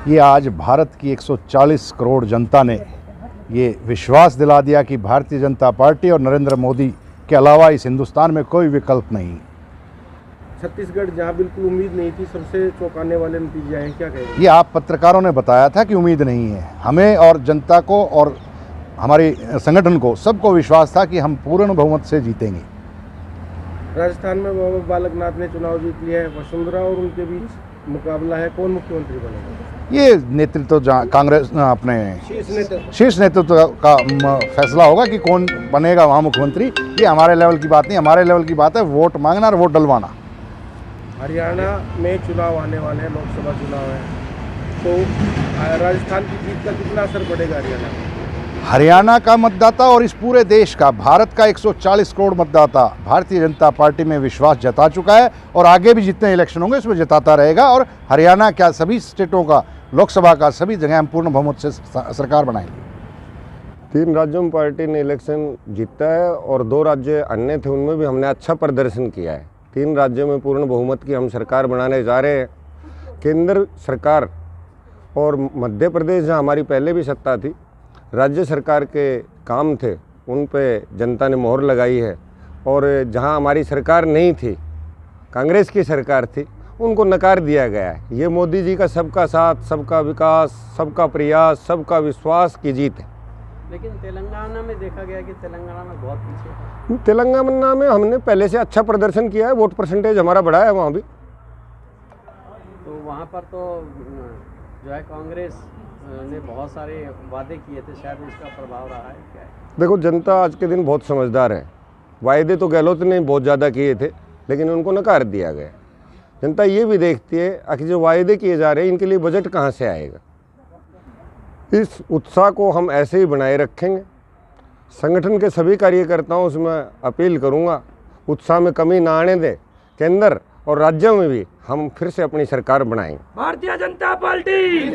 ये आज भारत की 140 करोड़ जनता ने ये विश्वास दिला दिया कि भारतीय जनता पार्टी और नरेंद्र मोदी के अलावा इस हिंदुस्तान में कोई विकल्प नहीं। छत्तीसगढ़ जहां बिल्कुल उम्मीद नहीं थी, सबसे चौंकाने वाले नतीजे आए, क्या कहेंगे? ये आप पत्रकारों ने बताया था कि उम्मीद नहीं है। हमें और जनता को और हमारे संगठन को सबको विश्वास था कि हम पूर्ण बहुमत से जीतेंगे। राजस्थान में बाबा बालकनाथ ने चुनाव जीत लिया है, वसुंधरा और उनके बीच मुकाबला है, कौन मुख्यमंत्री बनेगा? ये नेतृत्व कांग्रेस अपने शीर्ष नेतृत्व का फैसला होगा कि कौन बनेगा वहाँ मुख्यमंत्री। ये हमारे लेवल की बात नहीं, हमारे लेवल की बात है वोट मांगना और वोट डलवाना। हरियाणा में चुनाव आने वाले हैं, लोकसभा चुनाव है, तो राजस्थान की जीत का कितना असर पड़ेगा हरियाणा में? हरियाणा का मतदाता और इस पूरे देश का, भारत का 140 करोड़ मतदाता भारतीय जनता पार्टी में विश्वास जता चुका है और आगे भी जितने इलेक्शन होंगे उसमें जताता रहेगा। और हरियाणा क्या सभी स्टेटों का, लोकसभा का सभी जगह हम पूर्ण बहुमत से सरकार बनाएंगे। 3 राज्यों में पार्टी ने इलेक्शन जीता है और 2 राज्य अन्य थे, उनमें भी हमने अच्छा प्रदर्शन किया है। 3 राज्यों में पूर्ण बहुमत की हम सरकार बनाने जा रहे हैं। केंद्र सरकार और मध्य प्रदेश जहाँ हमारी पहले भी सत्ता थी, राज्य सरकार के काम थे, उन पे जनता ने मोहर लगाई है। और जहाँ हमारी सरकार नहीं थी, कांग्रेस की सरकार थी, उनको नकार दिया गया है। ये मोदी जी का सबका साथ, सबका विकास, सबका प्रयास, सबका विश्वास की जीत है। लेकिन तेलंगाना में देखा गया कि तेलंगाना में बहुत पीछे है। तेलंगाना में हमने पहले से अच्छा प्रदर्शन किया है, वोट परसेंटेज हमारा बढ़ा है वहाँ भी। तो वहाँ पर तो जो है कांग्रेस ने बहुत सारे वादे किए थे, शायद उसका प्रभाव रहा है क्या है? देखो, जनता आज के दिन बहुत समझदार है। वायदे तो गहलोत ने बहुत ज़्यादा किए थे, लेकिन उनको नकार दिया गया। जनता ये भी देखती है आखिर जो वायदे किए जा रहे हैं इनके लिए बजट कहाँ से आएगा। इस उत्साह को हम ऐसे ही बनाए रखेंगे। संगठन के सभी कार्यकर्ताओं से मैं अपील करूँगा, उत्साह में कमी ना आने दें। केंद्र और राज्यों में भी हम फिर से अपनी सरकार बनाएंगे। भारतीय जनता पार्टी।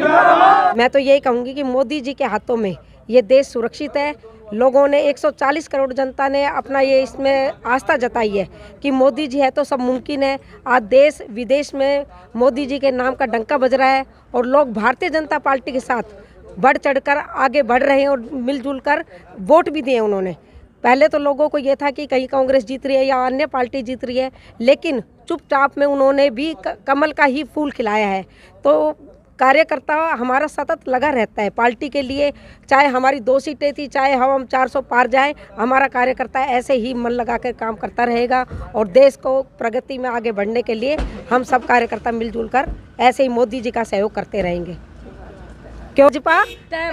मैं तो यही कहूँगी कि मोदी जी के हाथों में ये देश सुरक्षित है। लोगों ने 140 करोड़ जनता ने अपना ये इसमें आस्था जताई है कि मोदी जी है तो सब मुमकिन है। आज देश विदेश में मोदी जी के नाम का डंका बज रहा है और लोग भारतीय जनता पार्टी के साथ बढ़ चढ़कर आगे बढ़ रहे हैं और मिलजुल कर वोट भी दिए उन्होंने। पहले तो लोगों को ये था कि कहीं कांग्रेस जीत रही है या अन्य पार्टी जीत रही है, लेकिन चुपचाप में उन्होंने भी कमल का ही फूल खिलाया है। तो कार्यकर्ता हमारा सतत लगा रहता है पार्टी के लिए, चाहे हमारी 2 सीटें थी, चाहे हम 400 पार जाएं, हमारा कार्यकर्ता ऐसे ही मन लगाकर काम करता रहेगा। और देश को प्रगति में आगे बढ़ने के लिए हम सब कार्यकर्ता मिलजुल कर ऐसे ही मोदी जी का सहयोग करते रहेंगे। क्यों भाजपा? जय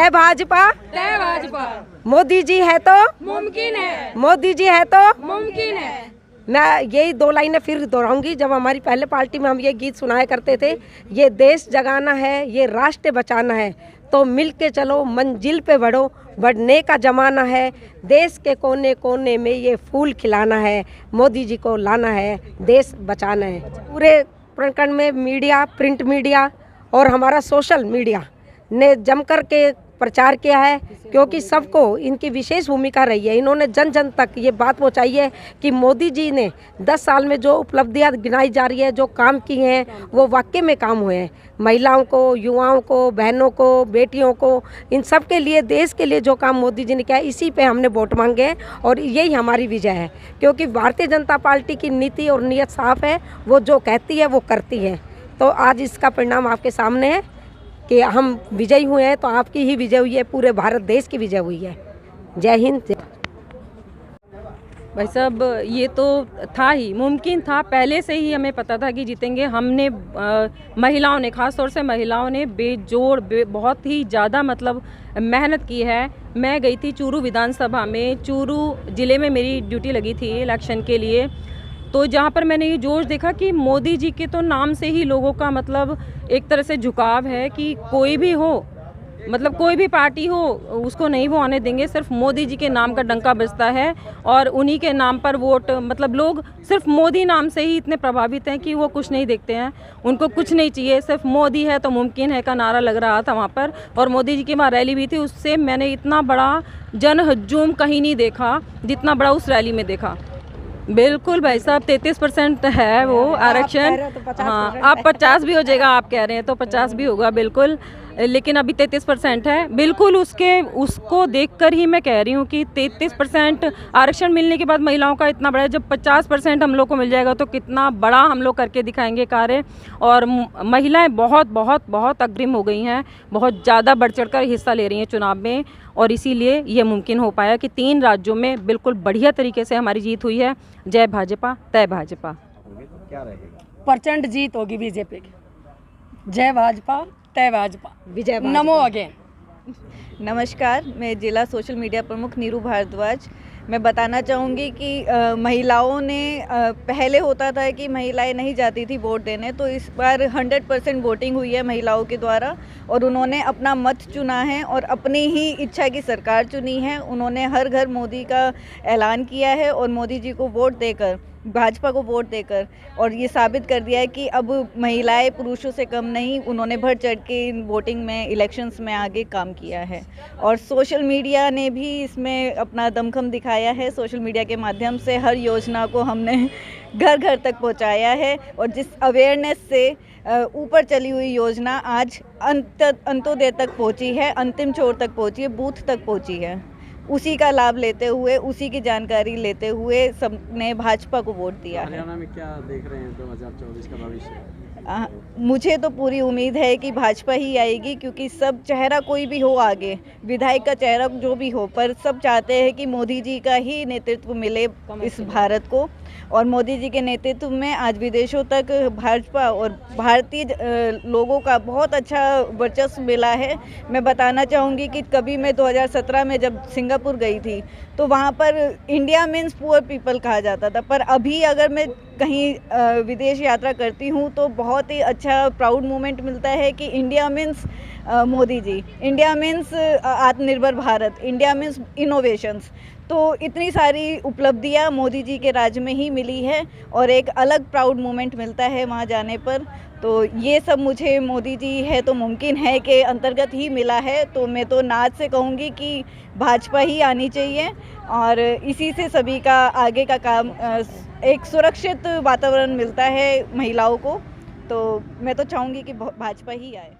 भाजपा, जय भाजपा। मोदी जी है तो मुमकिन है, मोदी जी है तो मुमकिन है। मैं यही 2 लाइनें फिर दोहराऊंगी। जब हमारी पहले पार्टी में हम ये गीत सुनाया करते थे, ये देश जगाना है, ये राष्ट्र बचाना है, तो मिल के चलो मंजिल पे बढ़ो, बढ़ने का जमाना है। देश के कोने कोने में ये फूल खिलाना है, मोदी जी को लाना है, देश बचाना है। पूरे प्रकरण में मीडिया, प्रिंट मीडिया और हमारा सोशल मीडिया ने जमकर के प्रचार किया है, क्योंकि सबको इनकी विशेष भूमिका रही है। इन्होंने जन जन तक ये बात पहुंचाई है कि मोदी जी ने 10 साल में जो उपलब्धियां गिनाई जा रही है, जो काम किए हैं, वो वाकई में काम हुए हैं। महिलाओं को, युवाओं को, बहनों को, बेटियों को, इन सब के लिए, देश के लिए जो काम मोदी जी ने किया है, इसी पे हमने वोट मांगे हैं और यही हमारी विजय है। क्योंकि भारतीय जनता पार्टी की नीति और नीयत साफ है, वो जो कहती है वो करती है। तो आज इसका परिणाम आपके सामने है कि हम विजयी हुए हैं। तो आपकी ही विजय हुई है, पूरे भारत देश की विजय हुई है। जय हिंद। भाई साहब, ये तो था ही, मुमकिन था, पहले से ही हमें पता था कि जीतेंगे। हमने महिलाओं ने, ख़ास तौर से महिलाओं ने बेजोड़ बहुत ही ज़्यादा मतलब मेहनत की है। मैं गई थी चूरू विधानसभा में, चूरू ज़िले में मेरी ड्यूटी लगी थी इलेक्शन के लिए। तो जहाँ पर मैंने ये जोश देखा कि मोदी जी के तो नाम से ही लोगों का मतलब एक तरह से झुकाव है कि कोई भी हो, मतलब कोई भी पार्टी हो, उसको नहीं वो आने देंगे। सिर्फ मोदी जी के नाम का डंका बजता है और उन्हीं के नाम पर वोट, मतलब लोग सिर्फ मोदी नाम से ही इतने प्रभावित हैं कि वो कुछ नहीं देखते हैं, उनको कुछ नहीं चाहिए, सिर्फ मोदी है तो मुमकिन है का नारा लग रहा था वहाँ पर। और मोदी जी की वहाँ रैली भी थी, उससे मैंने इतना बड़ा जन हजूम कहीं नहीं देखा जितना बड़ा उस रैली में देखा। बिल्कुल भाई साहब, 33% है वो आरक्षण। हाँ, अब 50 भी हो जाएगा, आप कह रहे हैं तो 50 भी होगा बिल्कुल, लेकिन अभी 33% है। बिल्कुल उसको देखकर ही मैं कह रही हूँ कि 33% आरक्षण मिलने के बाद महिलाओं का इतना बड़ा, जब 50% हम लोग को मिल जाएगा तो कितना बड़ा हम लोग करके दिखाएंगे कार्य। और महिलाएं बहुत बहुत बहुत अग्रिम हो गई हैं, बहुत ज़्यादा बढ़ चढ़ कर हिस्सा ले रही हैं चुनाव में, और इसीलिए ये मुमकिन हो पाया कि 3 राज्यों में बिल्कुल बढ़िया तरीके से हमारी जीत हुई है। जय भाजपा, तय भाजपा। क्या रहेगा? प्रचंड जीत होगी बीजेपी की। जय भाजपा, तय भाजपा, विजय भाजपा। नमो अगेन। नमस्कार, मैं जिला सोशल मीडिया प्रमुख नीरू भारद्वाज। मैं बताना चाहूँगी कि महिलाओं ने पहले होता था कि महिलाएं नहीं जाती थी वोट देने, तो इस बार 100% वोटिंग हुई है महिलाओं के द्वारा, और उन्होंने अपना मत चुना है और अपनी ही इच्छा की सरकार चुनी है। उन्होंने हर घर मोदी का ऐलान किया है और मोदी जी को वोट देकर, भाजपा को वोट देकर, और ये साबित कर दिया है कि अब महिलाएं पुरुषों से कम नहीं, उन्होंने बढ़ चढ़ के वोटिंग में, इलेक्शंस में आगे काम किया है। और सोशल मीडिया ने भी इसमें अपना दमखम दिखाया है। सोशल मीडिया के माध्यम से हर योजना को हमने घर घर तक पहुंचाया है, और जिस अवेयरनेस से ऊपर चली हुई योजना आज अंत्योदय तक पहुंची है, अंतिम छोर तक पहुंची है, बूथ तक पहुंची है, उसी का लाभ लेते हुए, उसी की जानकारी लेते हुए सबने भाजपा को वोट दिया है। हरियाणा में क्या देख रहे हैं 2024 का भविष्य? मुझे तो पूरी उम्मीद है कि भाजपा ही आएगी, क्योंकि सब चेहरा कोई भी हो आगे, विधायक का चेहरा जो भी हो, पर सब चाहते हैं कि मोदी जी का ही नेतृत्व मिले इस भारत को। और मोदी जी के नेतृत्व में आज विदेशों तक भाजपा और भारतीय लोगों का बहुत अच्छा वर्चस्व मिला है। मैं बताना चाहूँगी कि कभी मैं 2017 में जब सिंगापुर गई थी तो वहाँ पर इंडिया मीन्स पुअर पीपल कहा जाता था, पर अभी अगर मैं कहीं विदेश यात्रा करती हूँ तो बहुत ही अच्छा प्राउड मोमेंट मिलता है कि India means Modi ji, India means आत्मनिर्भर भारत, इंडिया मीन्स इनोवेशंस। तो इतनी सारी उपलब्धियां मोदी जी के राज में ही मिली है और एक अलग प्राउड मोमेंट मिलता है वहां जाने पर। तो ये सब मुझे मोदी जी है तो मुमकिन है के अंतर्गत ही मिला है। तो मैं तो नाच से कहूँगी कि भाजपा ही आनी चाहिए, और इसी से सभी का आगे का काम, एक सुरक्षित वातावरण मिलता है महिलाओं को। तो मैं तो चाहूँगी कि भाजपा ही आए।